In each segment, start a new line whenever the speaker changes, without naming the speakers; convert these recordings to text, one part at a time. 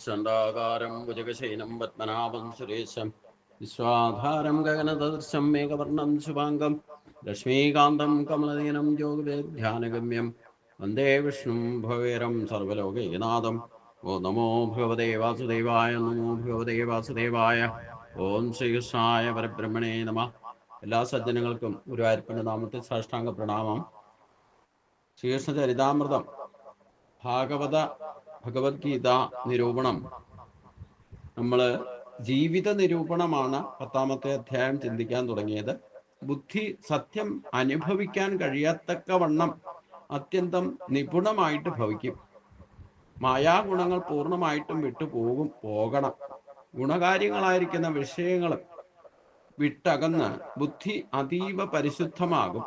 ചണ്ഡാകാരം ഭുജഗശയനം പത്മനാഭം സുരേശം വിശ്വാധാരം ഗഗനദർശം മേഘവർണം ശുഭാംഗം ലക്ഷ്മീകാന്തം കമലനയനം യോഗവേദ്ധ്യാനഗമ്യം വന്ദേ വിഷ്ണും ഭവേരം സർവലോകൈകനാഥം. ഓ നമോ ഭഗവതേ വാസുദേവായ, നമോ ഭഗവതേ വാസുദേവായ. ഓം ശ്രീകൃഷ്ണായ പരബ്രഹ്മണേ നമഃ. എല്ലാ സജ്ജനങ്ങൾക്കും ഗുരുവായൂരപ്പന്റെ നാമത്തിൽ സാഷ്ടാംഗ പ്രണാമം. ശ്രീകൃഷ്ണ ചരിതാമൃതം ഭഗവത്ഗീത നിരൂപണം. നമ്മൾ ജീവിത നിരൂപണമാണ് 10ാമത്തെ അധ്യായം ചിന്തിക്കാൻ തുടങ്ങിയത്. ബുദ്ധി സത്യം അനുഭവിക്കാൻ കഴിയത്തക്കവണ്ണം അത്യന്തം നിപുണമായിട്ട് ഭവിക്കും. മായാഗുണങ്ങൾ പൂർണ്ണമായിട്ടും പോകണം. ഗുണകാര്യങ്ങളായിരിക്കുന്ന വിഷയങ്ങളും വിട്ടകന്ന് ബുദ്ധി അതീവ പരിശുദ്ധമാകും.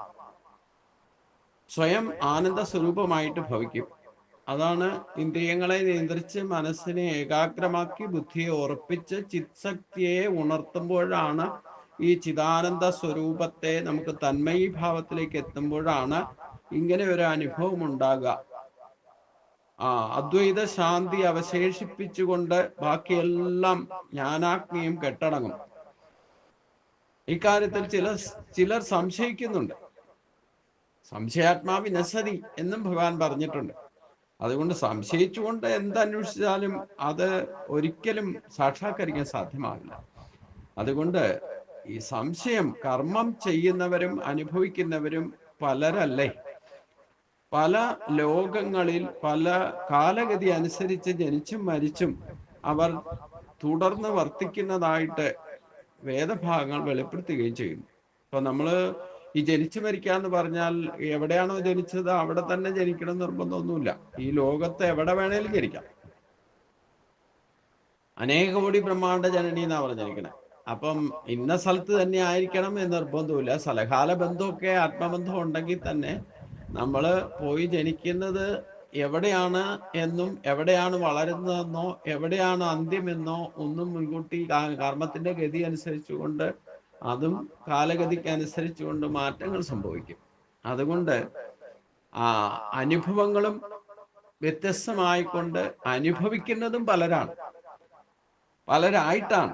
സ്വയം ആനന്ദ സ്വരൂപമായിട്ട് ഭവിക്കും. അതാണ് ഇന്ദ്രിയങ്ങളെ നിയന്ത്രിച്ച് മനസ്സിനെ ഏകാഗ്രമാക്കി ബുദ്ധിയെ ഉറപ്പിച്ച് ചിത്ശക്തിയെ ഉണർത്തുമ്പോഴാണ് ഈ ചിദാനന്ദ സ്വരൂപത്തെ നമുക്ക് തന്മയീഭാവത്തിലേക്ക് എത്തുമ്പോഴാണ് ഇങ്ങനെ ഒരു അനുഭവം ഉണ്ടാകുക. അദ്വൈത ശാന്തി അവശേഷിപ്പിച്ചുകൊണ്ട് ബാക്കിയെല്ലാം ജ്ഞാനാഗ്നിയും കെട്ടടങ്ങും. ഇക്കാര്യത്തിൽ ചിലർ സംശയിക്കുന്നുണ്ട്. സംശയാത്മാ വിനശതി എന്നും ഭഗവാൻ പറഞ്ഞിട്ടുണ്ട്. അതുകൊണ്ട് സംശയിച്ചുകൊണ്ട് എന്തന്വേഷിച്ചാലും അത് ഒരിക്കലും സാക്ഷാത്കരിക്കാൻ സാധ്യമാകില്ല. അതുകൊണ്ട് ഈ സംശയം, കർമ്മം ചെയ്യുന്നവരും അനുഭവിക്കുന്നവരും പലരല്ലേ. പല ലോകങ്ങളിൽ പല കാലഗതി അനുസരിച്ച് ജനിച്ചും മരിച്ചും അവർ തുടർന്ന് വർത്തിക്കുന്നതായിട്ട് വേദഭാഗങ്ങൾ വെളിപ്പെടുത്തുകയും ചെയ്യുന്നു. ഇപ്പൊ നമ്മള് ഈ ജനിച്ചു മരിക്കാന്ന് പറഞ്ഞാൽ എവിടെയാണോ ജനിച്ചത് അവിടെ തന്നെ ജനിക്കണം നിർബന്ധമൊന്നുമില്ല. ഈ ലോകത്ത് എവിടെ വേണേലും ജനിക്കാം. അനേക കോടി ബ്രഹ്മാണ്ഡ ജനനി എന്നാ പറഞ്ഞിരിക്കണേ. അപ്പം ഇന്ന സ്ഥലത്ത് തന്നെ ആയിരിക്കണം എന്ന് നിർബന്ധമില്ല. സ്ഥലകാല ബന്ധമൊക്കെ ആത്മബന്ധം ഉണ്ടെങ്കിൽ തന്നെ നമ്മള് പോയി ജനിക്കുന്നത് എവിടെയാണ് എന്നും എവിടെയാണ് വളരുന്നതെന്നോ എവിടെയാണ് അന്ത്യമെന്നോ ഒന്നും മുൻകൂട്ടി കർമ്മത്തിന്റെ ഗതി അനുസരിച്ചുകൊണ്ട് അതും കാലഗതിക്ക് അനുസരിച്ചുകൊണ്ട് മാറ്റങ്ങൾ സംഭവിക്കും. അതുകൊണ്ട് അനുഭവങ്ങളും വ്യത്യസ്തമായിക്കൊണ്ട് അനുഭവിക്കുന്നതും പലരായിട്ടാണ്.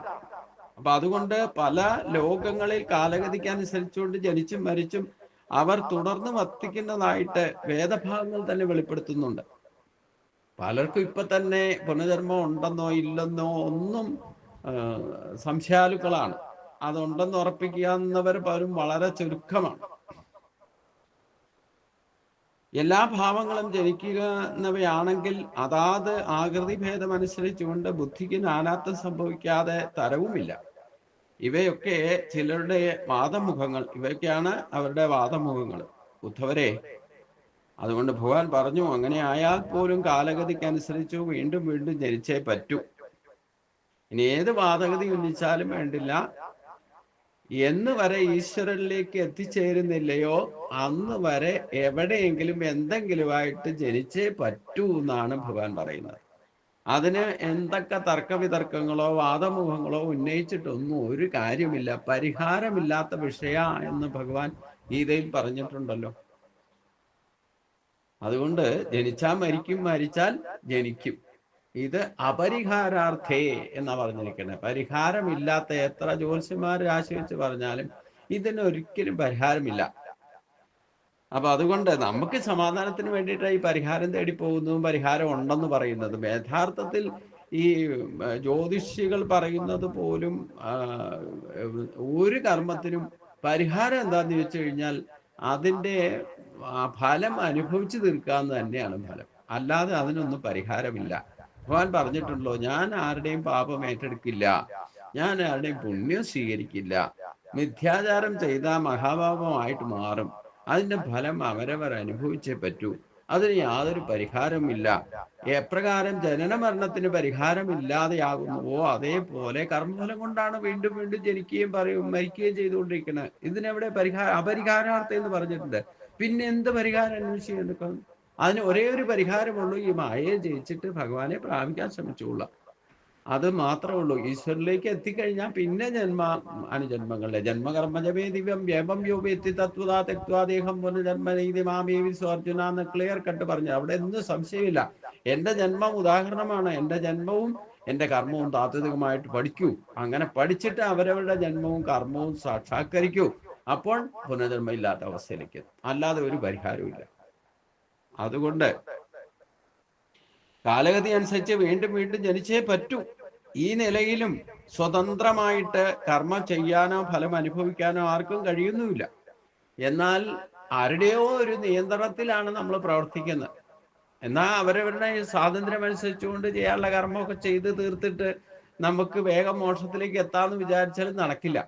അപ്പൊ അതുകൊണ്ട് പല ലോകങ്ങളിൽ കാലഗതിക്ക് അനുസരിച്ചുകൊണ്ട് ജനിച്ചും മരിച്ചും അവർ തുടർന്ന് വർത്തിക്കുന്നതായിട്ട് വേദഭാഗങ്ങൾ തന്നെ വെളിപ്പെടുത്തുന്നുണ്ട്. പലർക്കും ഇപ്പൊ തന്നെ പുനർജന്മം ഉണ്ടെന്നോ ഇല്ലെന്നോ ഒന്നും സംശയാലുക്കളാണ്. അതുണ്ടെന്ന് ഉറപ്പിക്കാവുന്നവർ പലരും വളരെ ചുരുക്കമാണ്. എല്ലാ ഭാവങ്ങളും ജനിക്കുന്നവയാണെങ്കിൽ അതാത് ആകൃതി ഭേദമനുസരിച്ചുകൊണ്ട് ബുദ്ധിക്ക് നാനാത്വം സംഭവിക്കാതെ തരവുമില്ല. ഇവയൊക്കെ ചിലരുടെ വാദമുഖങ്ങൾ. ഇവയൊക്കെയാണ് അവരുടെ വാദമുഖങ്ങൾ. ഉദ്ധവരെ, അതുകൊണ്ട് ഭഗവാൻ പറഞ്ഞു, അങ്ങനെ ആയാൽ പോലും കാലഗതിക്കനുസരിച്ചു വീണ്ടും വീണ്ടും ജനിച്ചേ പറ്റൂ. ഇനി ഏത് വാദഗതി ഉന്നയിച്ചാലും വേണ്ടില്ല, എന്ന് വരെ ഈശ്വരനിലേക്ക് എത്തിച്ചേരുന്നില്ലയോ അന്ന് വരെ എവിടെയെങ്കിലും എന്തെങ്കിലുമായിട്ട് ജനിച്ചേ പറ്റൂ എന്നാണ് ഭഗവാൻ പറയുന്നത്. അതിന് എന്തൊക്കെ തർക്കവിതർക്കങ്ങളോ വാദമുഖങ്ങളോ ഉന്നയിച്ചിട്ടൊന്നും ഒരു കാര്യമില്ല. പരിഹാരമില്ലാത്ത വിഷയ എന്ന് ഭഗവാൻ ഗീതയിൽ പറഞ്ഞിട്ടുണ്ടല്ലോ. അതുകൊണ്ട് ജനിച്ചാൽ മരിക്കും, മരിച്ചാൽ ജനിക്കും. ഇത് അപരിഹാരാർത്ഥേ എന്നാ പറഞ്ഞിരിക്കുന്നത്. പരിഹാരമില്ലാത്ത എത്ര ജ്യോത്സ്യന്മാർ രാശി വെച്ച് പറഞ്ഞാലും ഇതിനൊരിക്കലും പരിഹാരമില്ല. അപ്പൊ അതുകൊണ്ട് നമുക്ക് സമാധാനത്തിന് വേണ്ടിയിട്ട് ഈ പരിഹാരം തേടി പോകുന്നതും പരിഹാരം ഉണ്ടെന്ന് പറയുന്നതും, യഥാർത്ഥത്തിൽ ഈ ജ്യോതിഷികൾ പറയുന്നത് പോലും ഒരു കർമ്മത്തിനും പരിഹാരം എന്താന്ന് ചോദിച്ചു കഴിഞ്ഞാൽ അതിൻ്റെ ഫലം അനുഭവിച്ചു തീർക്കാന്ന് തന്നെയാണ് ഫലം. അല്ലാതെ അതിനൊന്നും പരിഹാരമില്ല. ഭഗവാൻ പറഞ്ഞിട്ടുണ്ടല്ലോ, ഞാൻ ആരുടെയും പാപം ഏറ്റെടുക്കില്ല, ഞാൻ ആരുടെയും പുണ്യം സ്വീകരിക്കില്ല. മിഥ്യാചാരം ചെയ്താൽ മഹാപാപമായിട്ട് മാറും. അതിന്റെ ഫലം അവരവർ അനുഭവിച്ചേ പറ്റൂ. അതിന് യാതൊരു പരിഹാരമില്ല. എപ്രകാരം ജനന മരണത്തിന് പരിഹാരമില്ലാതെയാകുന്നുവോ അതേപോലെ കർമ്മഫലം കൊണ്ടാണ് വീണ്ടും വീണ്ടും ജനിക്കുകയും മരിക്കുകയും ചെയ്തുകൊണ്ടിരിക്കുന്നത്. ഇതിനെവിടെ അപരിഹാരാർത്ഥം എന്ന് പറഞ്ഞിട്ടുണ്ട്. പിന്നെ എന്ത് പരിഹാരം അന്വേഷിച്ചെടുക്കണം? അതിന് ഒരേ ഒരു പരിഹാരമുള്ളൂ, ഈ മായയെ ജയിച്ചിട്ട് ഭഗവാനെ പ്രാപിക്കാൻ ശ്രമിച്ചുകൊള്ളാം. അത് മാത്രമേ ഉള്ളൂ. ഈശ്വരിലേക്ക് എത്തിക്കഴിഞ്ഞാൽ പിന്നെ അനുജന്മങ്ങളിലെ ജന്മകർമ്മജമേ ദിവ്യം വ്യപം യോപെത്തി തത്വതാ തെക്വാദേഹം പുനർജന്മ നീതി മാമേവി സ്വർജുന എന്ന് ക്ലിയർ കട്ട് പറഞ്ഞു. അവിടെ ഒന്നും സംശയമില്ല. എൻ്റെ ജന്മം ഉദാഹരണമാണ്. എൻ്റെ ജന്മവും എൻ്റെ കർമ്മവും താത്വികമായിട്ട് പഠിക്കൂ. അങ്ങനെ പഠിച്ചിട്ട് അവരവരുടെ ജന്മവും കർമ്മവും സാക്ഷാത്കരിക്കൂ. അപ്പോൾ പുനർജന്മം ഇല്ലാത്ത അവസ്ഥയിലേക്ക് എത്തും. അല്ലാതെ ഒരു പരിഹാരവും ഇല്ല. അതുകൊണ്ട് കാലഗതി അനുസരിച്ച് വീണ്ടും വീണ്ടും ജനിച്ചേ പറ്റൂ. ഈ നിലയിലും സ്വതന്ത്രമായിട്ട് കർമ്മം ചെയ്യാനോ ഫലം അനുഭവിക്കാനോ ആർക്കും കഴിയുന്നുമില്ല. എന്നാൽ ആരുടെയോ ഒരു നിയന്ത്രണത്തിലാണ് നമ്മൾ പ്രവർത്തിക്കുന്നത്. എന്നാൽ അവരവരുടെ സ്വാതന്ത്ര്യം അനുസരിച്ചുകൊണ്ട് ചെയ്യാനുള്ള കർമ്മമൊക്കെ ചെയ്ത് തീർത്തിട്ട് നമുക്ക് വേഗം മോക്ഷത്തിലേക്ക് എത്താമെന്ന് വിചാരിച്ചാലും നടക്കില്ല.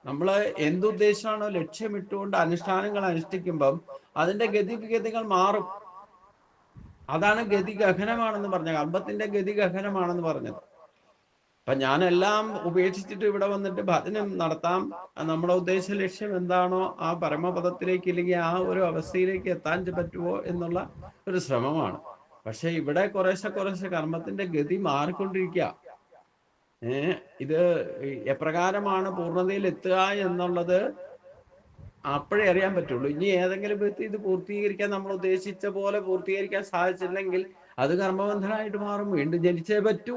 നമ്മൾ എന്തുദ്ദേശമാണോ ലക്ഷ്യമിട്ടുകൊണ്ട് അനുഷ്ഠാനങ്ങൾ അനുഷ്ഠിക്കുമ്പം അതിന്റെ ഗതിവിഗതികൾ മാറും. അതാണ് ഗതി ഗഹനമാണെന്ന് പറഞ്ഞത്. കർമ്മത്തിന്റെ ഗതി ഗഹനമാണെന്ന് പറഞ്ഞത്. അപ്പൊ ഞാനെല്ലാം ഉപേക്ഷിച്ചിട്ട് ഇവിടെ വന്നിട്ട് ഭജനം നടത്താം, നമ്മുടെ ഉദ്ദേശ ലക്ഷ്യം എന്താണോ ആ പരമപദത്തിലേക്ക് ഇല്ലെങ്കിൽ ആ ഒരു അവസ്ഥയിലേക്ക് എത്താൻ പറ്റുമോ എന്നുള്ള ഒരു ശ്രമമാണ്. പക്ഷെ ഇവിടെ കുറേശ്ശെ കർമ്മത്തിന്റെ ഗതി മാറിക്കൊണ്ടിരിക്കുക. ഇത് എപ്രകാരമാണ് പൂർണ്ണതയിൽ എത്തുക എന്നുള്ളത് അപ്പോഴേ അറിയാൻ പറ്റുള്ളൂ. ഇനി ഏതെങ്കിലും വിധത്തിൽ ഇത് പൂർത്തീകരിക്കാൻ നമ്മൾ ഉദ്ദേശിച്ച പോലെ പൂർത്തീകരിക്കാൻ സാധിച്ചില്ലെങ്കിൽ അത് കർമ്മബന്ധനായിട്ട് മാറും. വീണ്ടും ജനിച്ചേ പറ്റൂ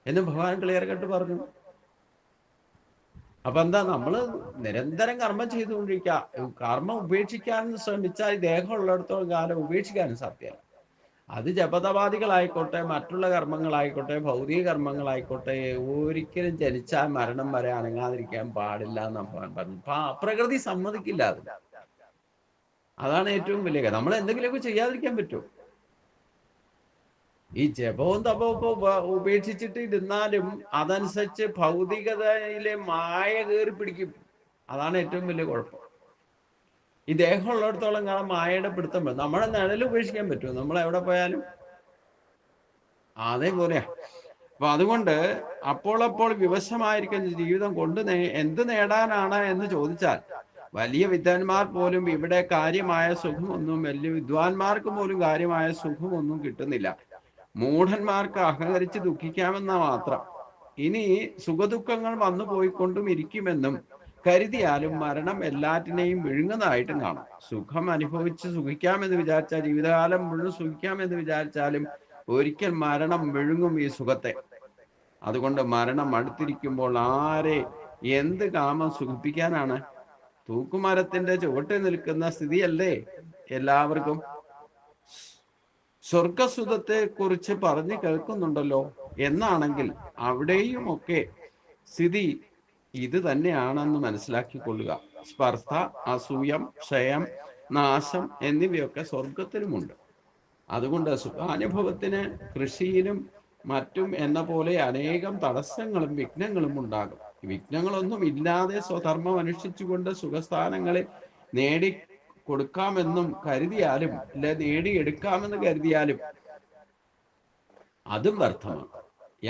എന്ന് ഭഗവാൻ ക്ലിയർ കട്ട് പറഞ്ഞു. അപ്പൊ എന്താ, നമ്മള് നിരന്തരം കർമ്മം ചെയ്തുകൊണ്ടിരിക്കുക. കർമ്മം ഉപേക്ഷിക്കാൻ ശ്രമിച്ചാൽ ദേഹം ഉള്ളിടത്തോളം കാലം ഉപേക്ഷിക്കാനും സാധ്യമല്ല. അത് ജപതപാദികളായിക്കോട്ടെ, മറ്റുള്ള കർമ്മങ്ങളായിക്കോട്ടെ, ഭൗതിക കർമ്മങ്ങളായിക്കോട്ടെ, ഒരിക്കലും ജനിച്ചാൽ മരണം വരെ അനങ്ങാതിരിക്കാൻ പാടില്ല എന്ന് ഭഗവാൻ പറഞ്ഞു. പ്രകൃതി സമ്മതിക്കില്ല അത്. അതാണ് ഏറ്റവും വലിയ കാര്യം. നമ്മൾ എന്തെങ്കിലുമൊക്കെ ചെയ്യാതിരിക്കാൻ പറ്റുമോ? ഈ ജപവും തപവും ഉപേക്ഷിച്ചിട്ട് ഇരുന്നാലും അതനുസരിച്ച് ഭൗതികതയിലെ മായ കയറി പിടിക്കും. അതാണ് ഏറ്റവും വലിയ കുഴപ്പം. ഈ ദേഹം ഉള്ളിടത്തോളം കാലം മായയുടെ പിടുത്തം വരും. നമ്മളെ നിഴൽ ഉപേക്ഷിക്കാൻ പറ്റുമോ? നമ്മൾ എവിടെ പോയാലും അതേപോലെയാ. അപ്പൊ അതുകൊണ്ട് അപ്പോൾ വിവശമായിരിക്കുന്ന ജീവിതം കൊണ്ട് എന്ത് നേടാനാണ് എന്ന് ചോദിച്ചാൽ, വലിയ വിദ്വാൻമാർ പോലും ഇവിടെ കാര്യമായ സുഖമൊന്നും, വലിയ വിദ്വാൻമാർക്ക് പോലും കാര്യമായ സുഖമൊന്നും കിട്ടുന്നില്ല. മൂഢന്മാർക്ക് അഹങ്കരിച്ച് ദുഃഖിക്കാമെന്ന മാത്രം. ഇനി സുഖദുഃഖങ്ങൾ വന്നു പോയിക്കൊണ്ടും ഇരിക്കുമെന്നും കരുതിയാലും മരണം എല്ലാറ്റിനെയും വിഴുങ്ങുന്നതായിട്ടും കാണാം. സുഖം അനുഭവിച്ച് സുഖിക്കാമെന്ന് വിചാരിച്ചാൽ, ജീവിതകാലം മുഴുവൻ സുഖിക്കാമെന്ന് വിചാരിച്ചാലും ഒരിക്കൽ മരണം വിഴുങ്ങും ഈ സുഖത്തെ. അതുകൊണ്ട് മരണം അടുത്തിരിക്കുമ്പോൾ ആരെ എന്ത് കാമം സുഖിപ്പിക്കാനാണ്? തൂക്കുമരത്തിന്റെ ചുവട്ടിൽ നിൽക്കുന്ന സ്ഥിതിയല്ലേ എല്ലാവർക്കും. സ്വർഗസുഖത്തെ കുറിച്ച് പറഞ്ഞു കേൾക്കുന്നുണ്ടല്ലോ. എന്നാണെങ്കിൽ അവിടെയും ഒക്കെ സ്ഥിതി ഇത് തന്നെയാണെന്ന് മനസ്സിലാക്കിക്കൊള്ളുക. സ്പർദ്ധ, അസൂയം, ക്ഷയം, നാശം എന്നിവയൊക്കെ സ്വർഗത്തിലുമുണ്ട്. അതുകൊണ്ട് സുഖാനുഭവത്തിന് കൃഷിയിലും മറ്റും എന്ന പോലെ അനേകം തടസ്സങ്ങളും വിഘ്നങ്ങളും ഉണ്ടാകും. വിഘ്നങ്ങളൊന്നും ഇല്ലാതെ സ്വധർമ്മം അനുഷ്ഠിച്ചുകൊണ്ട് സുഖസ്ഥാനങ്ങളിൽ നേടി കൊടുക്കാമെന്നും കരുതിയാലും, അല്ലെ നേടിയെടുക്കാമെന്ന് കരുതിയാലും അതും വ്യർത്ഥമാണ്.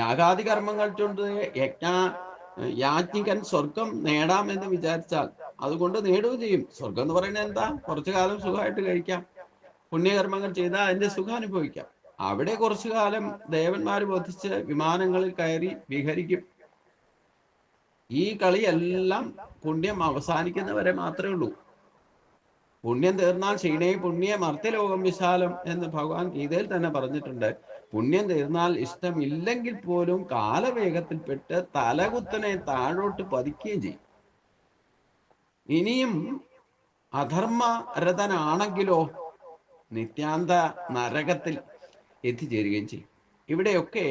യാഗാദി കർമ്മങ്ങൾ കൊണ്ട് യാജ്ഞികൻ സ്വർഗം നേടാമെന്ന് വിചാരിച്ചാൽ അതുകൊണ്ട് നേടുകയും ചെയ്യും. സ്വർഗം എന്ന് പറയുന്നത് എന്താ? കുറച്ചു കാലം സുഖമായിട്ട് കഴിക്കാം. പുണ്യകർമ്മങ്ങൾ ചെയ്താൽ അതിന്റെ സുഖം അനുഭവിക്കാം. അവിടെ കുറച്ചു കാലം ദേവന്മാര് ബോധിച്ച് വിമാനങ്ങളിൽ കയറി വിഹരിക്കും. ഈ കളിയെല്ലാം പുണ്യം അവസാനിക്കുന്നവരെ മാത്രമേ ഉള്ളൂ. പുണ്യം തീർന്നാൽ ക്ഷീണേ പുണ്യ മർത്യലോകം വിശാലം എന്ന് ഭഗവാൻ ഗീതയിൽ തന്നെ പറഞ്ഞിട്ടുണ്ട്. പുണ്യം തീർന്നാൽ ഇഷ്ടമില്ലെങ്കിൽ പോലും കാലവേഗത്തിൽപ്പെട്ട് തലകുത്തനെ താഴോട്ട് പതിക്കുകയും ചെയ്യും. ഇനിയും അധർമ്മരഥനാണെങ്കിലോ നിത്യാന്ത നരകത്തിൽ എത്തിച്ചേരുകയും ചെയ്യും. ഇവിടെയൊക്കെ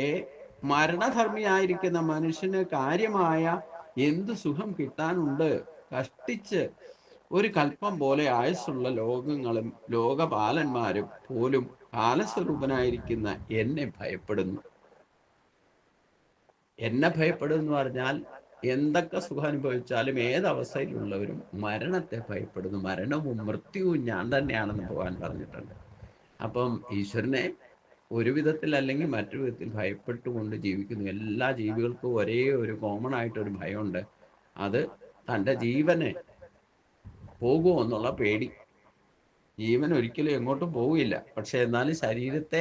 മരണധർമ്മിയായിരിക്കുന്ന മനുഷ്യന് കാര്യമായ എന്ത് സുഖം കിട്ടാനുണ്ട്? കഷ്ടിച്ച് ഒരു കൽപ്പം പോലെ ആയുസ്സുള്ള ലോകങ്ങളും ലോകപാലന്മാരും പോലും കാലസ്വരൂപനായിരിക്കുന്ന എന്നെ ഭയപ്പെടുന്നു. എന്നെ ഭയപ്പെടുന്നു പറഞ്ഞാൽ എന്തൊക്കെ സുഖം അനുഭവിച്ചാലും ഏതവസ്ഥയിലുള്ളവരും മരണത്തെ ഭയപ്പെടുന്നു. മരണവും മൃത്യുവും ഞാൻ തന്നെയാണെന്ന് ഭഗവാൻ പറഞ്ഞിട്ടുണ്ട്. അപ്പം ഈശ്വരനെ ഒരു വിധത്തിൽ അല്ലെങ്കിൽ മറ്റൊരു വിധത്തിൽ ഭയപ്പെട്ടുകൊണ്ട് ജീവിക്കുന്നു. എല്ലാ ജീവികൾക്കും ഒരേ ഒരു കോമൺ ആയിട്ടൊരു ഭയമുണ്ട്. അത് തൻ്റെ ജീവന് പോകുമോ എന്നുള്ള പേടി. ജീവൻ ഒരിക്കലും എങ്ങോട്ടും പോവില്ല. പക്ഷെ എന്നാലും ശരീരത്തെ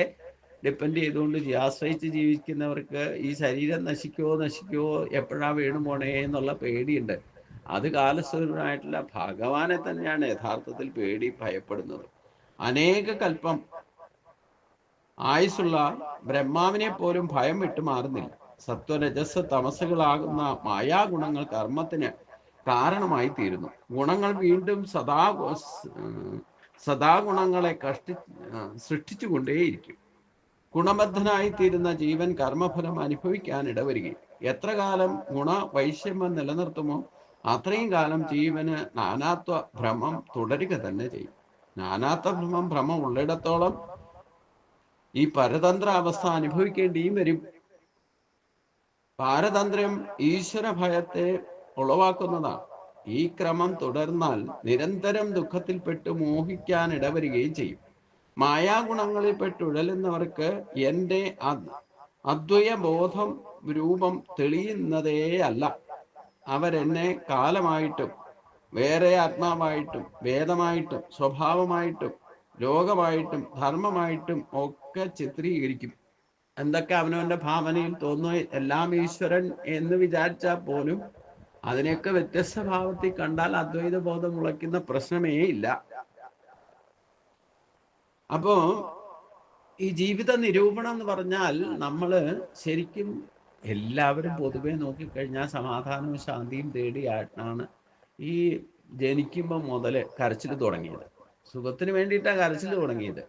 ഡിപ്പെൻഡ് ചെയ്തുകൊണ്ട് ആശ്രയിച്ച് ജീവിക്കുന്നവർക്ക് ഈ ശരീരം നശിക്കുമോ, എപ്പോഴാ വീണു പോണേ എന്നുള്ള പേടിയുണ്ട്. അത് കാലസ്വരൂപനായിട്ടുള്ള ഭഗവാനെ തന്നെയാണ് യഥാർത്ഥത്തിൽ പേടി ഭയപ്പെടുന്നത്. അനേക കൽപ്പം ആയുസ്സുള്ള ബ്രഹ്മാവിനെ പോലും ഭയം വിട്ടുമാറുന്നില്ല. സത്വരജസ് തമസുകളാകുന്ന മായാഗുണങ്ങൾ കർമ്മത്തിന് കാരണമായി തീരുന്നു. ഗുണങ്ങൾ വീണ്ടും സദാ ഗുണങ്ങളെ സൃഷ്ടിച്ചുകൊണ്ടേയിരിക്കും. ഗുണബദ്ധനായിത്തീരുന്ന ജീവൻ കർമ്മഫലം അനുഭവിക്കാൻ ഇടവരികയും എത്ര കാലം ഗുണവൈഷമ്യം നിലനിർത്തുമോ അത്രയും കാലം ജീവന് നാനാത്വ ഭ്രമം തുടരുക തന്നെ ചെയ്യും. നാനാത്വ ഭ്രമം ഉള്ളിടത്തോളം ഈ പരതന്ത്ര അവസ്ഥ അനുഭവിക്കേണ്ടിയും വരും. പാരതന്ത്ര്യം ഈശ്വര ഭയത്തെ ഉളവാക്കുന്നതാണ്. ഈ ക്രമം തുടർന്നാൽ നിരന്തരം ദുഃഖത്തിൽപ്പെട്ട് മോഹിക്കാൻ ഇടവരികയും ചെയ്യും. മായാഗുണങ്ങളിൽപ്പെട്ടുഴലുന്നവർക്ക് എൻ്റെ അദ്വയബോധം രൂപം തെളിയുന്നതേ അല്ല. അവരെന്നെ കാലമായിട്ടും വേറെ ആത്മാവായിട്ടും വേദമായിട്ടും സ്വഭാവമായിട്ടും ലോകമായിട്ടും ധർമ്മമായിട്ടും ഒക്കെ ചിത്രീകരിക്കും. എന്തൊക്കെ അവനവന്റെ ഭാവനയിൽ തോന്നുന്നു എല്ലാം ഈശ്വരൻ എന്ന് വിചാരിച്ചാൽ പോലും അതിനെയൊക്കെ വ്യത്യസ്ത ഭാവത്തിൽ കണ്ടാൽ അദ്വൈത ബോധം മുളയ്ക്കുന്ന പ്രശ്നമേ ഇല്ല. അപ്പോ ഈ ജീവിത നിരൂപണം എന്ന് പറഞ്ഞാൽ നമ്മൾ ശരിക്കും എല്ലാവരും പൊതുവെ നോക്കിക്കഴിഞ്ഞാൽ സമാധാനവും ശാന്തിയും തേടിയാണ് ഈ ജനിക്കുമ്പോൾ മുതൽ കരച്ചിൽ തുടങ്ങിയത്. സുഖത്തിന് വേണ്ടിയിട്ടാണ് കരച്ചിൽ തുടങ്ങിയത്.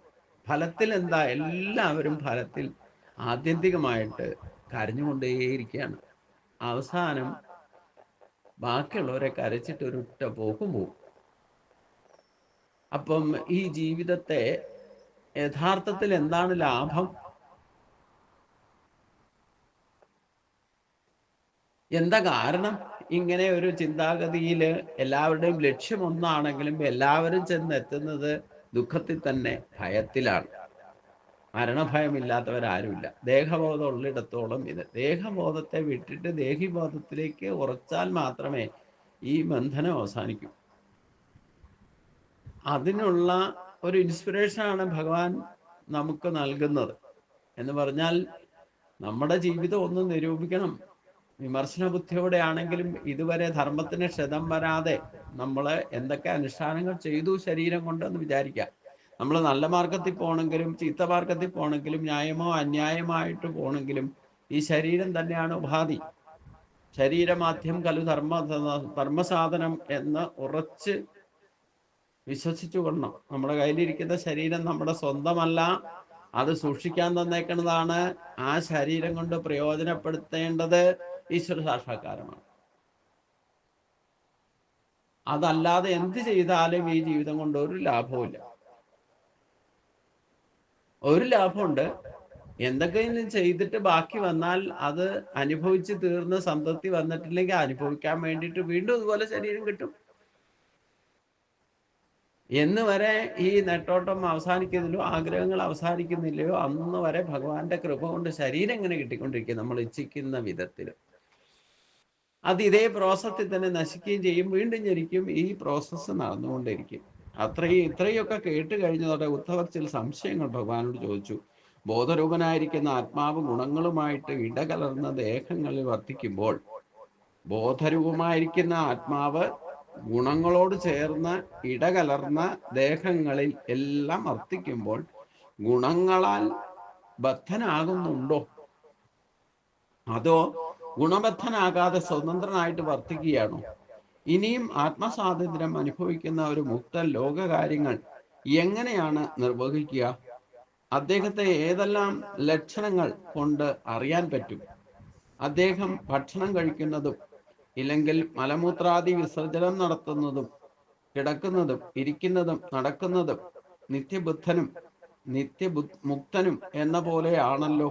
ഫലത്തിൽ എന്താ? എല്ലാവരും ഫലത്തിൽ ആത്യന്തികമായിട്ട് കരഞ്ഞുകൊണ്ടേയിരിക്കുകയാണ്. അവസാനം ബാക്കിയുള്ളവരെ കരച്ചിട്ട് ഒരൊറ്റ പോക്കും പോകും. അപ്പം ഈ ജീവിതത്തെ യഥാർത്ഥത്തിൽ എന്താണ് ലാഭം? എന്താ കാരണം? ഇങ്ങനെ ഒരു ചിന്താഗതിയിൽ എല്ലാവരുടെയും ലക്ഷ്യം ഒന്നാണെങ്കിലും എല്ലാവരും ചെന്നെത്തുന്നത് ദുഃഖത്തിൽ തന്നെ, ഭയത്തിലാണ്. മരണഭയമില്ലാത്തവരാരുമില്ല. ദേഹബോധം ഉള്ളിടത്തോളം ഇത്. ദേഹബോധത്തെ വിട്ടിട്ട് ദേഹിബോധത്തിലേക്ക് ഉറച്ചാൽ മാത്രമേ ഈ ബന്ധനം അവസാനിക്കൂ. അതിനുള്ള ഒരു ഇൻസ്പിറേഷനാണ് ഭഗവാൻ നമുക്ക് നൽകുന്നത്. എന്ന് പറഞ്ഞാൽ നമ്മുടെ ജീവിതം ഒന്ന് നിരൂപിക്കണം. വിമർശന ബുദ്ധിയോടെ ആണെങ്കിലും ഇതുവരെ ധർമ്മത്തിന് ക്ഷതം വരാതെ നമ്മൾ എന്തൊക്കെ അനുഷ്ഠാനങ്ങൾ ചെയ്തു ശരീരം കൊണ്ടെന്ന് വിചാരിക്കുക. നമ്മൾ നല്ല മാർഗത്തിൽ പോകണമെങ്കിലും ചീത്ത മാർഗത്തിൽ പോകണമെങ്കിലും ന്യായമോ അന്യായമായിട്ട് പോകണമെങ്കിലും ഈ ശരീരം തന്നെയാണ് ഉപാധി. ശരീരമാധ്യം കലു ധർമ്മസാധനം എന്ന് ഉറച്ച് വിശ്വസിച്ചു കൊള്ളണം. നമ്മുടെ കയ്യിലിരിക്കുന്ന ശരീരം നമ്മുടെ സ്വന്തമല്ല, അത് സൂക്ഷിക്കാൻ തന്നേക്കുന്നതാണ്. ആ ശരീരം കൊണ്ട് പ്രയോജനപ്പെടുത്തേണ്ടത് ഈശ്വര സാക്ഷാത്കാരമാണ്. അതല്ലാതെ എന്ത് ചെയ്താലും ഈ ജീവിതം കൊണ്ട് ഒരു ലാഭവുമില്ല. ഒരു ലാഭമുണ്ട്, എന്തൊക്കെയും ചെയ്തിട്ട് ബാക്കി വന്നാൽ അത് അനുഭവിച്ച് തീർന്ന് സംതൃപ്തി വന്നിട്ടില്ലെങ്കിൽ അനുഭവിക്കാൻ വേണ്ടിയിട്ട് വീണ്ടും ഇതുപോലെ ശരീരം കിട്ടും എന്ന് വരെ ഈ നെട്ടോട്ടം അവസാനിക്കുന്നില്ലയോ, ആഗ്രഹങ്ങൾ അവസാനിക്കുന്നില്ലയോ അന്ന് വരെ ഭഗവാന്റെ കൃപ കൊണ്ട് ശരീരം ഇങ്ങനെ കിട്ടിക്കൊണ്ടിരിക്കും നമ്മൾ ഇച്ഛിക്കുന്ന വിധത്തിൽ. അത് ഇതേ പ്രോസസ്സിൽ തന്നെ നശിക്കുകയും ചെയ്യും, വീണ്ടും ജനിക്കും. ഈ പ്രോസസ്സ് നടന്നുകൊണ്ടിരിക്കും. ഇത്രയൊക്കെ കേട്ട് കഴിഞ്ഞതോടെ ഉദ്ധവർ ചില സംശയങ്ങൾ ഭഗവാനോട് ചോദിച്ചു. ബോധരൂപനായിരിക്കുന്ന ആത്മാവ് ഗുണങ്ങളുമായിട്ട് ഇടകലർന്ന ദേഹങ്ങളിൽ വർത്തിക്കുമ്പോൾ, ബോധരൂപമായിരിക്കുന്ന ആത്മാവ് ഗുണങ്ങളോട് ചേർന്ന് ഇടകലർന്ന ദേഹങ്ങളിൽ എല്ലാം വർത്തിക്കുമ്പോൾ ഗുണങ്ങളാൽ ബദ്ധനാകുന്നുണ്ടോ? അതോ ഗുണബദ്ധനാകാതെ സ്വതന്ത്രനായിട്ട് വർത്തിക്കുകയാണോ? ഇനിയും ആത്മസ്വാതന്ത്ര്യം അനുഭവിക്കുന്ന ഒരു മുക്തൻ ലോകകാര്യങ്ങൾ എങ്ങനെയാണ് നിർവഹിക്കുക? അദ്ദേഹത്തെ ഏതെല്ലാം ലക്ഷണങ്ങൾ കൊണ്ട് അറിയാൻ പറ്റും? അദ്ദേഹം ഭക്ഷണം കഴിക്കുന്നതും ഇല്ലെങ്കിൽ മലമൂത്രാദി വിസർജനം നടത്തുന്നതും കിടക്കുന്നതും ഇരിക്കുന്നതും നടക്കുന്നതും നിത്യബുദ്ധനും നിത്യമുക്തനും എന്ന പോലെയാണല്ലോ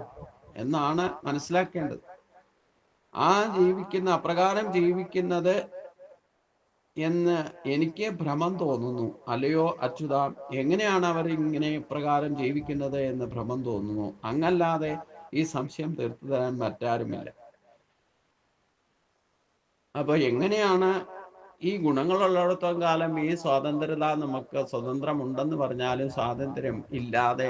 എന്നാണ് മനസ്സിലാക്കേണ്ടത്. അപ്രകാരം ജീവിക്കുന്നത് എന്ന് എനിക്ക് ഭ്രമം തോന്നുന്നു. അല്ലയോ അച്യുത, എങ്ങനെയാണ് അവർ ഇങ്ങനെ പ്രകാരം ജീവിക്കുന്നത് എന്ന് ഭ്രമം തോന്നുന്നു. അങ്ങല്ലാതെ ഈ സംശയം തീർത്തു തരാൻ മറ്റാരുമില്ല. അപ്പൊ എങ്ങനെയാണ് ഈ ഗുണങ്ങളുള്ളിടത്തോളം കാലം ഈ സ്വാതന്ത്ര്യത, നമുക്ക് സ്വതന്ത്രമുണ്ടെന്ന് പറഞ്ഞാലും സ്വാതന്ത്ര്യം ഇല്ലാതെ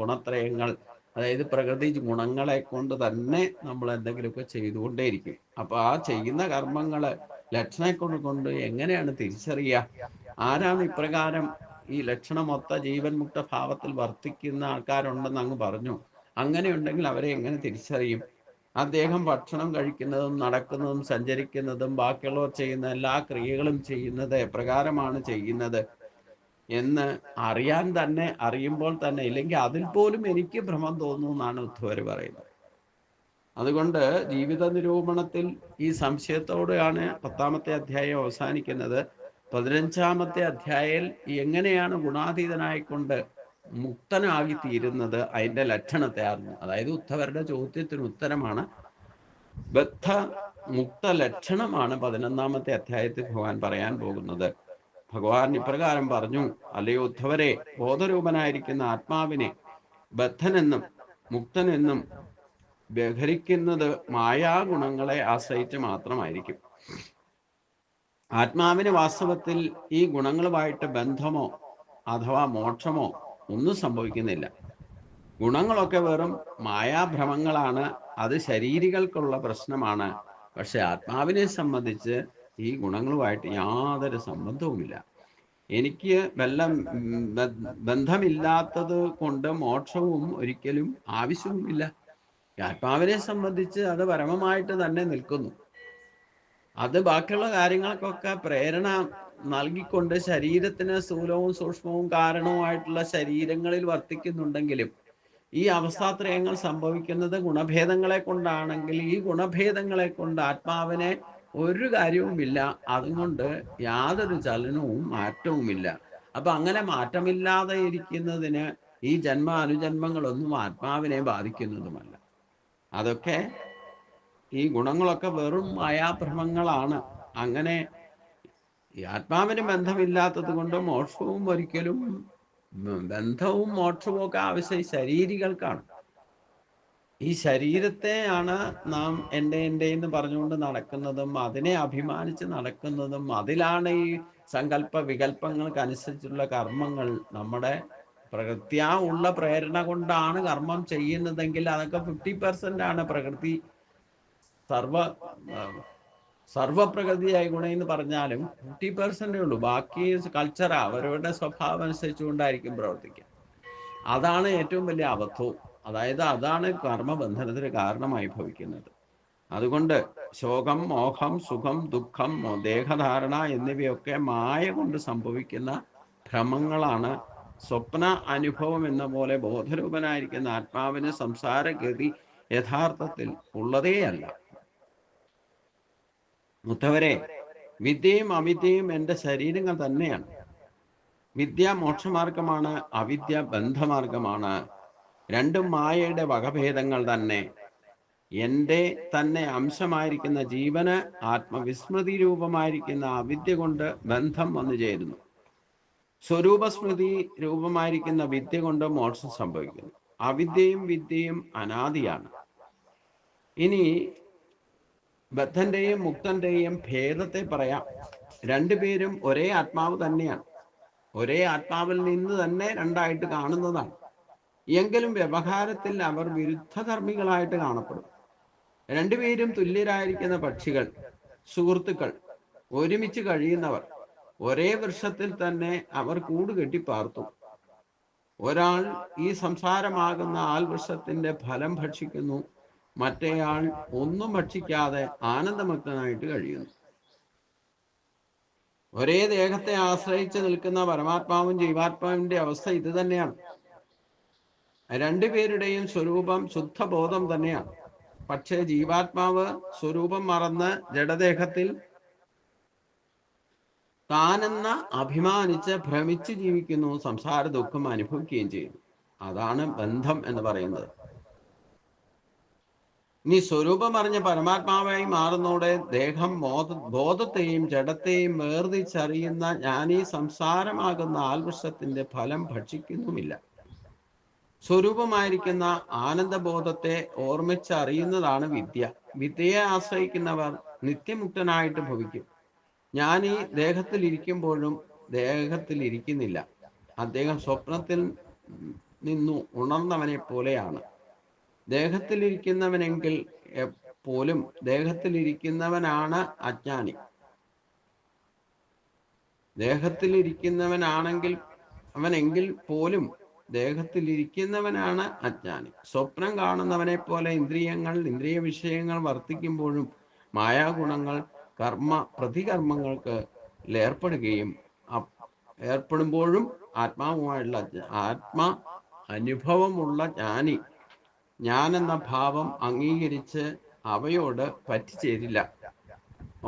ഗുണത്രയങ്ങൾ, അതായത് പ്രകൃതി ഗുണങ്ങളെ കൊണ്ട് തന്നെ നമ്മൾ എന്തെങ്കിലുമൊക്കെ ചെയ്തുകൊണ്ടേയിരിക്കും. അപ്പൊ ആ ചെയ്യുന്ന കർമ്മങ്ങള് ലക്ഷണെ കൊണ്ട് എങ്ങനെയാണ് തിരിച്ചറിയുക? ആരാണ് ഇപ്രകാരം ഈ ലക്ഷണമൊത്ത ജീവൻ മുക്ത ഭാവത്തിൽ വർത്തിക്കുന്ന ആൾക്കാരുണ്ടെന്ന് അങ്ങ് പറഞ്ഞു. അങ്ങനെയുണ്ടെങ്കിൽ അവരെ എങ്ങനെ തിരിച്ചറിയും? അദ്ദേഹം ഭക്ഷണം കഴിക്കുന്നതും നടക്കുന്നതും സഞ്ചരിക്കുന്നതും ബാക്കിയുള്ളവർ ചെയ്യുന്ന എല്ലാ ക്രിയകളും ചെയ്യുന്നത് എപ്രകാരമാണ് ചെയ്യുന്നത് എന്ന് അറിയുമ്പോൾ തന്നെ, ഇല്ലെങ്കിൽ അതിൽ പോലും എനിക്ക് ഭ്രമം തോന്നുന്നു എന്നാണ് ഉദ്ധവർ പറയുന്നത്. അതുകൊണ്ട് ജീവിത നിരൂപണത്തിൽ ഈ സംശയത്തോടെയാണ് 10ാമത്തെ അധ്യായം അവസാനിക്കുന്നത്. 15ാമത്തെ അധ്യായത്തിൽ എങ്ങനെയാണ് ഗുണാതീതനായിക്കൊണ്ട് മുക്തനാകി തീരുന്നത്, അതിന്റെ ലക്ഷണത്തെ അറിഞ്ഞു. അതായത് ഉദ്ധവരുടെ ചോദ്യത്തിന് ഉത്തരമാണ്, ബദ്ധ മുക്ത ലക്ഷണമാണ് 11ാമത്തെ അധ്യായത്തിൽ ഭഗവാൻ പറയാൻ പോകുന്നത്. ഭഗവാൻ ഇപ്രകാരം പറഞ്ഞു, അല്ലയോ ഉദ്ധവരെ, ബോധരൂപനായിരിക്കുന്ന ആത്മാവിനെ ബദ്ധനെന്നും മുക്തനെന്നും വ്യവഹരിക്കുന്നത് മായാഗുണങ്ങളെ ആശ്രയിച്ച് മാത്രമായിരിക്കും. ആത്മാവിന് വാസ്തവത്തിൽ ഈ ഗുണങ്ങളുമായിട്ട് ബന്ധമോ അഥവാ മോക്ഷമോ ഒന്നും സംഭവിക്കുന്നില്ല. ഗുണങ്ങളൊക്കെ വെറും മായാഭ്രമങ്ങളാണ്. അത് ശരീരികൾക്കുള്ള പ്രശ്നമാണ്. പക്ഷെ ആത്മാവിനെ സംബന്ധിച്ച് ഈ ഗുണങ്ങളുമായിട്ട് യാതൊരു സംബന്ധവുമില്ല. എനിക്ക് ബന്ധമില്ലാത്തത് കൊണ്ട് മോക്ഷവും ഒരിക്കലും ആവശ്യവുമില്ല. ആത്മാവിനെ സംബന്ധിച്ച് അത് പരമമായിട്ട് തന്നെ നിൽക്കുന്നു. അത് ബാക്കിയുള്ള കാര്യങ്ങൾക്കൊക്കെ പ്രേരണ നൽകിക്കൊണ്ട് ശരീരത്തിന് സ്ഥൂലവും സൂക്ഷ്മവും കാരണവുമായിട്ടുള്ള ശരീരങ്ങളിൽ വർത്തിക്കുന്നുണ്ടെങ്കിലും ഈ അവസ്ഥാത്രയങ്ങൾ സംഭവിക്കുന്നത് ഗുണഭേദങ്ങളെ കൊണ്ടാണെങ്കിൽ ഈ ഗുണഭേദങ്ങളെ കൊണ്ട് ആത്മാവിനെ ഒരു കാര്യവുമില്ല. അതുകൊണ്ട് യാതൊരു ചലനവും മാറ്റവുമില്ല. അപ്പൊ അങ്ങനെ മാറ്റമില്ലാതെ ഇരിക്കുന്നതിന് ഈ അനുജന്മങ്ങളൊന്നും ആത്മാവിനെ ബാധിക്കുന്നതുമല്ല. അതൊക്കെ ഈ ഗുണങ്ങളൊക്കെ വെറും മായാഭ്രമങ്ങളാണ്. അങ്ങനെ ഈ ആത്മാവിന് ബന്ധമില്ലാത്തത് കൊണ്ട് മോക്ഷവും ഒരിക്കലും, ബന്ധവും മോക്ഷവും ഒക്കെ ആവശ്യം ശരീരികൾക്കാണ്. ഈ ശരീരത്തെയാണ് നാം എൻ്റെ എന്ന് പറഞ്ഞുകൊണ്ട് നടക്കുന്നതും അതിനെ അഭിമാനിച്ച് നടക്കുന്നതും അതിലാണ് ഈ സങ്കല്പ വികല്പങ്ങൾക്ക് അനുസരിച്ചുള്ള കർമ്മങ്ങൾ. നമ്മുടെ പ്രകൃത്യാ ഉള്ള പ്രേരണ കൊണ്ടാണ് കർമ്മം ചെയ്യുന്നതെങ്കിൽ അതൊക്കെ 50% ആണ്. പ്രകൃതി സർവപ്രകൃതിയായി ഗുണമെന്ന് പറഞ്ഞാലും 50% ഉള്ളൂ. ബാക്കി കൾച്ചർ അവരവരുടെ സ്വഭാവം അനുസരിച്ചുകൊണ്ടായിരിക്കും പ്രവർത്തിക്കുക. അതാണ് ഏറ്റവും വലിയ അബദ്ധവും. അതായത് അതാണ് കർമ്മബന്ധനത്തിന് കാരണമായി ഭവിക്കുന്നത്. അതുകൊണ്ട് ശോകം, മോഹം, സുഖം, ദുഃഖം, ദേഹധാരണ എന്നിവയൊക്കെ മായ കൊണ്ട് സംഭവിക്കുന്ന ഭ്രമങ്ങളാണ്. സ്വപ്ന അനുഭവം എന്ന പോലെ ബോധരൂപനായിരിക്കുന്ന ആത്മാവിന് സംസാരഗതി യഥാർത്ഥത്തിൽ ഉള്ളതേയല്ല. മുത്തവരെ, വിദ്യയും അവിദ്യയും എൻ്റെ ശരീരങ്ങൾ തന്നെയാണ്. വിദ്യ മോക്ഷമാർഗമാണ്, അവിദ്യ ബന്ധമാർഗമാണ്. രണ്ടും മായയുടെ വകഭേദങ്ങൾ തന്നെ. എൻ്റെ തന്നെ അംശമായിരിക്കുന്ന ജീവന് ആത്മവിസ്മൃതി രൂപമായിരിക്കുന്ന അവിദ്യ കൊണ്ട് ബന്ധം വന്നു ചേരുന്നു. സ്വരൂപസ്മൃതി രൂപമായിരിക്കുന്ന വിദ്യ കൊണ്ട് മോക്ഷം സംഭവിക്കുന്നു. അവിദ്യയും വിദ്യയും അനാദിയാണ്. ഇനി ബദ്ധന്റെയും മുക്തന്റെയും ഭേദത്തെ പറയാം. രണ്ടുപേരും ഒരേ ആത്മാവ് തന്നെയാണ്. ഒരേ ആത്മാവിൽ നിന്ന് തന്നെ രണ്ടായിട്ട് കാണുന്നതാണ്. എങ്കിലും വ്യവഹാരത്തിൽ അവർ വിരുദ്ധധർമ്മികളായിട്ട് കാണപ്പെടും. രണ്ടുപേരും തുല്യരായിരിക്കുന്ന പക്ഷികൾ, സുഹൃത്തുക്കൾ, ഒരുമിച്ച് കഴിയുന്നവർ. ഒരേ വൃക്ഷത്തിൽ തന്നെ അവർ കൂട് കെട്ടി പാർത്തു. ഒരാൾ ഈ സംസാരമാകുന്ന ആൽവൃക്ഷത്തിന്റെ ഫലം ഭക്ഷിക്കുന്നു, മറ്റേയാൾ ഒന്നും ഭക്ഷിക്കാതെ ആനന്ദമുക്തനായിട്ട് കഴിയുന്നു. ഒരേ ദേഹത്തെ ആശ്രയിച്ച് നിൽക്കുന്ന പരമാത്മാവും ജീവാത്മാവിന്റെ അവസ്ഥ ഇത് തന്നെയാണ്. രണ്ടുപേരുടെയും സ്വരൂപം ശുദ്ധബോധം തന്നെയാണ്. പക്ഷേ ജീവാത്മാവ് സ്വരൂപം മറന്ന് ജഡദേഹത്തിൽ താനെന്ന അഭിമാനിച്ച് ഭ്രമിച്ച് ജീവിക്കുന്നു, സംസാര ദുഃഖം അനുഭവിക്കുകയും ചെയ്യുന്നു. അതാണ് ബന്ധം എന്ന് പറയുന്നത്. ഇനി സ്വരൂപം അറിഞ്ഞ പരമാത്മാവായി മാറുന്നതോടെ ദേഹം ബോധത്തെയും ജഡത്തെയും വേർതിരിച്ചറിയുന്ന ജ്ഞാനി സംസാരമാകുന്ന ആൽവൃക്ഷത്തിന്റെ ഫലം ഭക്ഷിക്കുന്നുമില്ല. സ്വരൂപമായിരിക്കുന്ന ആനന്ദബോധത്തെ ഓർമ്മിച്ചറിയുന്നതാണ് വിദ്യ. വിദ്യയെ ആശ്രയിക്കുന്നവർ നിത്യമുക്തനായിട്ട് ഭവിക്കും. ജ്ഞാനി ദേഹത്തിലിരിക്കുമ്പോഴും ദേഹത്തിലിരിക്കുന്നില്ല. അദ്ദേഹം സ്വപ്നത്തിൽ നിന്നു ഉണർന്നവനെ പോലെയാണ്. ദേഹത്തിലിരിക്കുന്നവനെങ്കിൽ പോലും ദേഹത്തിലിരിക്കുന്നവനാണ് അജ്ഞാനി. ദേഹത്തിലിരിക്കുന്നവനാണെങ്കിൽ അവനെങ്കിൽ പോലും ദേഹത്തിലിരിക്കുന്നവനാണ് അജ്ഞാനി. സ്വപ്നം കാണുന്നവനെ പോലെ ഇന്ദ്രിയ വിഷയങ്ങൾ വർത്തിക്കുമ്പോഴും മായാഗുണങ്ങൾ പ്രതികർമ്മങ്ങൾക്ക് ഏർപ്പെടുമ്പോഴും ആത്മ അനുഭവമുള്ള ജ്ഞാനി ഞാനെന്ന ഭാവം അംഗീകരിച്ച് അവയോട് പറ്റിച്ചേരില്ല.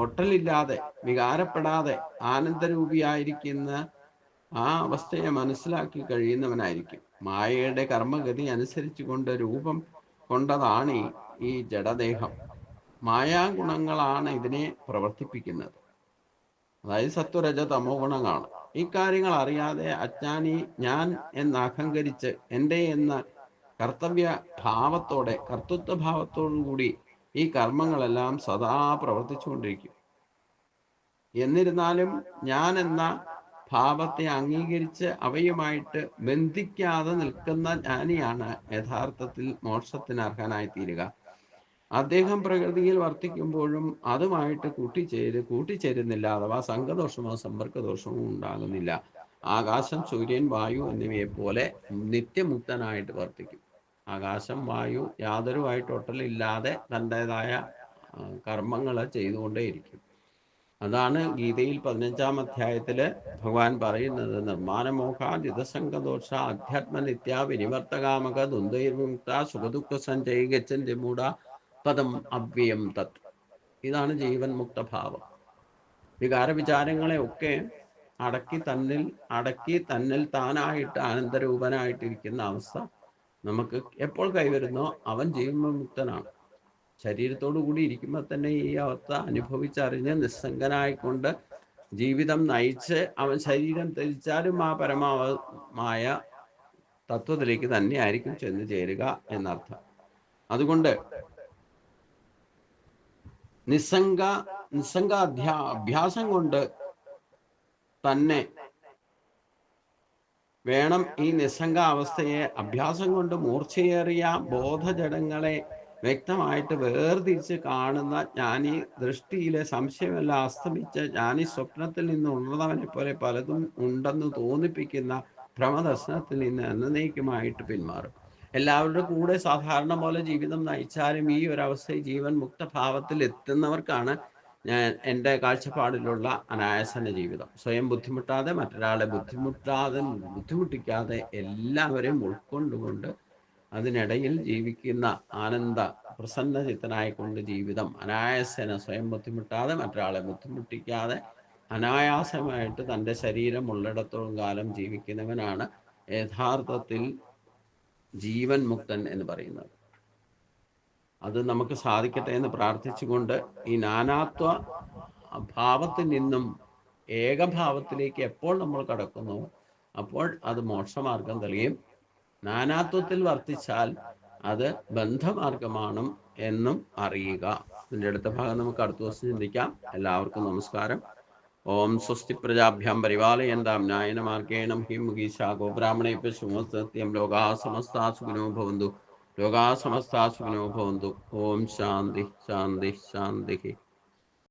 ഒട്ടലില്ലാതെ വികാരപ്പെടാതെ ആനന്ദരൂപിയായിരിക്കുന്ന ആ അവസ്ഥയെ മനസ്സിലാക്കി കഴിയുന്നവനായിരിക്കും. മായയുടെ കർമ്മഗതി അനുസരിച്ചുകൊണ്ട് രൂപം കൊണ്ടതാണ് ഈ ജഡദേഹം. മായാഗുണങ്ങളാണ് ഇതിനെ പ്രവർത്തിപ്പിക്കുന്നത്. അതായത് സത്വരജ തമോ ഗുണങ്ങളാണ്. ഇക്കാര്യങ്ങൾ അറിയാതെ അജ്ഞാനി ഞാൻ എന്ന് അഹങ്കരിച്ച് എൻ്റെ എന്ന കർത്തൃത്വ ഭാവത്തോടുകൂടി ഈ കർമ്മങ്ങളെല്ലാം സദാ പ്രവർത്തിച്ചുകൊണ്ടിരിക്കും. എന്നിരുന്നാലും ഞാൻ എന്ന ഭാവത്തെ അംഗീകരിച്ച് അവയുമായിട്ട് ബന്ധിക്കാതെ നിൽക്കുന്ന ജ്ഞാനിയാണ് യഥാർത്ഥത്തിൽ മോക്ഷത്തിന് അർഹനായി തീരുക. അദ്ദേഹം പ്രകൃതിയിൽ വർത്തിക്കുമ്പോഴും അതുമായിട്ട് കൂട്ടിച്ചേരുന്നില്ല, അഥവാ സംഘദോഷമോ സമ്പർക്കദോഷമോ ഉണ്ടാകുന്നില്ല. ആകാശം, സൂര്യൻ, വായു എന്നിവയെ പോലെ നിത്യമുക്തനായിട്ട് വർത്തിക്കും. ആകാശം, വായു യാതൊരുമായിട്ട് ഒട്ടലില്ലാതെ തൻ്റെതായ കർമ്മങ്ങൾ ചെയ്തുകൊണ്ടേയിരിക്കും. അതാണ് ഗീതയിൽ 15-ാം അധ്യായത്തില് ഭഗവാൻ പറയുന്നത്: നിർമ്മാനമോഹാദിതസംഗദോഷ അധ്യാത്മനിത്യ വിനിവർത്തകാമക ദ്വന്ദ്വൈർമുക്ത സുഖദുഃഖ സഞ്ചയ ഗച്ഛന്തി മൂഢ പദം അവ്യയം തത്. ഇതാണ് ജീവൻ മുക്തഭാവം. വികാരവിചാരങ്ങളെ ഒക്കെ അടക്കി തന്നിൽ താനായിട്ട് ആനന്ദരൂപനായിട്ടിരിക്കുന്ന അവസ്ഥ നമുക്ക് എപ്പോൾ കൈവരുന്നോ അവൻ ജീവൻമുക്തനാണ്. ശരീരത്തോടു കൂടി ഇരിക്കുമ്പോൾ തന്നെ ഈ അവസ്ഥ അനുഭവിച്ചറിഞ്ഞ് നിസ്സംഗനായിക്കൊണ്ട് ജീവിതം നയിച്ച് അവൻ ശരീരം ത്യജിച്ചാലും ആ പരമമായ തത്വത്തിലേക്ക് തന്നെ ആയിരിക്കും ചെന്ന് ചേരുക എന്നർത്ഥം. അതുകൊണ്ട് നിസ്സംഗ അഭ്യാസം കൊണ്ട് തന്നെ വേണം ഈ നിസ്സംഗ അവസ്ഥയെ അഭ്യാസം കൊണ്ട് മൂർച്ചയേറിയ ബോധജടങ്ങളെ വ്യക്തമായിട്ട് വേർതിരിച്ച് കാണുന്ന ജ്ഞാനി ദൃഷ്ടിയിലെ സംശയമെല്ലാം അസ്തമിച്ച് ജ്ഞാനി സ്വപ്നത്തിൽ നിന്ന് ഉണർന്നവനെ പോലെ പലതും ഉണ്ടെന്ന് തോന്നിപ്പിക്കുന്ന ഭ്രമദർശനത്തിൽ നിന്ന് എന്നേക്കുമായിട്ട് പിന്മാറും. എല്ലാവരുടെ കൂടെ സാധാരണ പോലെ ജീവിതം നയിച്ചാലും ഈ ഒരവസ്ഥയിൽ ജീവൻ മുക്തഭാവത്തിൽ എത്തുന്നവർക്കാണ് എൻ്റെ കാഴ്ചപ്പാടിലുള്ള അനായാസന ജീവിതം. സ്വയം ബുദ്ധിമുട്ടാതെ, മറ്റൊരാളെ ബുദ്ധിമുട്ടിക്കാതെ എല്ലാവരെയും ഉൾക്കൊണ്ടുകൊണ്ട് അതിനിടയിൽ ജീവിക്കുന്ന ആനന്ദ പ്രസന്നചിത്തനായിക്കൊണ്ട് ജീവിതം അനായാസന സ്വയം ബുദ്ധിമുട്ടാതെ, മറ്റൊരാളെ ബുദ്ധിമുട്ടിക്കാതെ അനായാസമായിട്ട് തൻ്റെ ശരീരം ഉള്ളിടത്തോളം കാലം ജീവിക്കുന്നവനാണ് യഥാർത്ഥത്തിൽ ജീവൻ മുക്തൻ എന്ന് പറയുന്നത്. അത് നമുക്ക് സാധിക്കട്ടെ എന്ന് പ്രാർത്ഥിച്ചുകൊണ്ട് ഈ നാനാത്വ ഭാവത്തിൽ നിന്നും ഏകഭാവത്തിലേക്ക് എപ്പോൾ നമ്മൾ കടക്കുന്നു അപ്പോൾ അത് മോക്ഷമാർഗം തെളിയും. നാനാത്വത്തിൽ വർത്തിച്ചാൽ അത് ബന്ധമാർഗമാണ് എന്നും അറിയുക. ഇതിൻ്റെ അടുത്ത ഭാഗം നമുക്ക് അടുത്ത ദിവസം ചിന്തിക്കാം. എല്ലാവർക്കും നമസ്കാരം. ഓം സ്വസ്തി പ്രജാഭ്യാം പരിപാലയന്താം ന്യായേന മാർഗേണ മഹീം മഹീഷാ ഗോബ്രാഹ്മണേഭ്യഃ ശുഭമസ്തു നിത്യം. ലോകാ സമസ്താ സുഖിനോ ഭവന്തു. ലോകാ സമസ്താ സുഖിനോ ഭവന്തു. ഓം ശാന്തി ശാന്തി ശാന്തി.